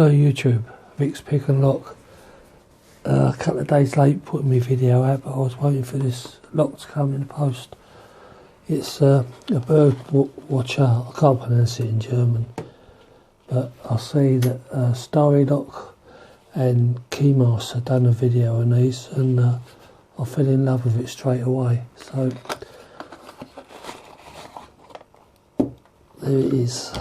Hello YouTube, Vic's Pick and Lock. A couple of days late putting my video out, but I was waiting for this lock to come in the post. It's a Burg Wacher. I can't pronounce it in German, but I see that Starry Lock and Keymaster done a video on these, and I fell in love with it straight away. So there it is.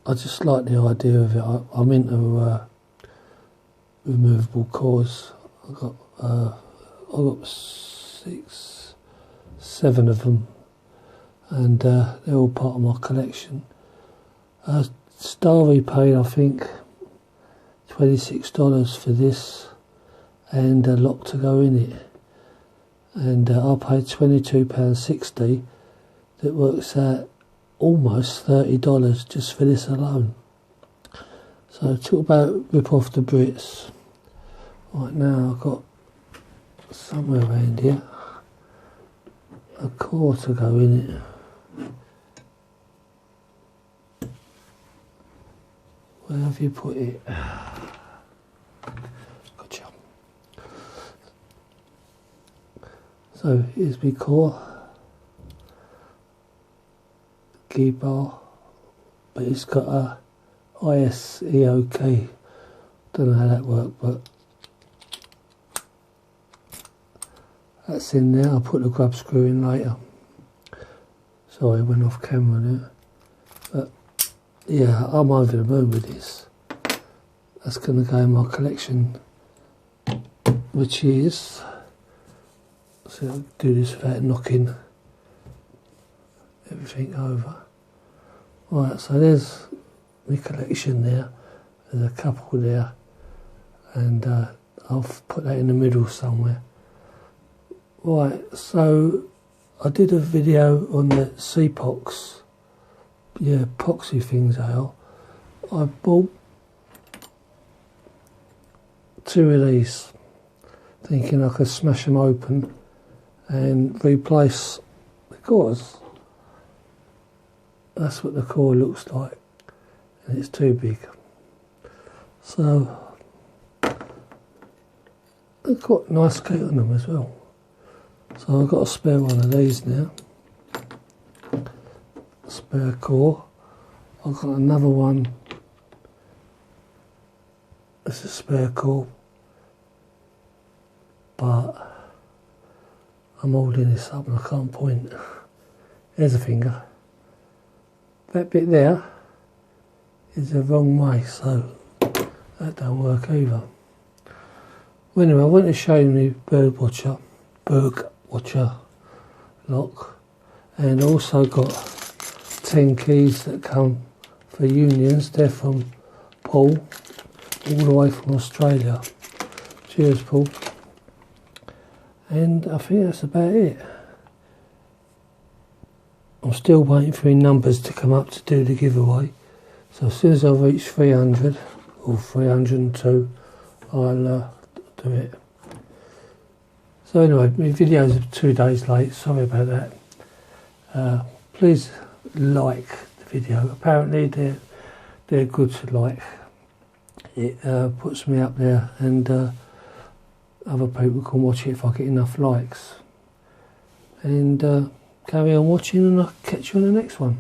I just like the idea of it. I'm into removable cores. I've got 6, 7 of them, and they're all part of my collection. Starry paid, I think, $26 for this and a lock to go in it, and I paid £22.60. That works out almost $30 just for this alone. So talk about rip off the Brits. Right now I've got somewhere around here a core to go in it. Where have you put it? Gotcha. So here's my core. Key bar, but it's got a ISEOK. Don't know how that works, but that's in there. I'll put the grub screw in later. Sorry, I went off camera there. But yeah, I'm over the moon with this. That's going to go in my collection, which is, so I'll do this without knocking everything over. Right, so there's my collection there. There's a couple there, and I'll put that in the middle somewhere. Right, so I did a video on the CPOX, yeah, epoxy things they are. I bought 2 of these, thinking I could smash them open and replace the cores. That's what the core looks like, and it's too big. So they've got a nice kit on them as well. So I've got a spare one of these now. Spare core. I've got another one. It's a spare core, but I'm holding this up and I can't point. There's a finger. That bit there is the wrong way, so that don't work either. Well, anyway, I want to show you the Burg Wacher lock, and also got 10 keys that come for unions. They're from Paul, all the way from Australia. Cheers, Paul. And I think that's about it. I'm still waiting for my numbers to come up to do the giveaway. So as soon as I reach 300 or 302, I'll do it. So anyway, my videos are 2 days late. Sorry about that. Please like the video. Apparently they're good to like. It puts me up there, and other people can watch it if I get enough likes. And carry on watching, and I'll catch you on the next one.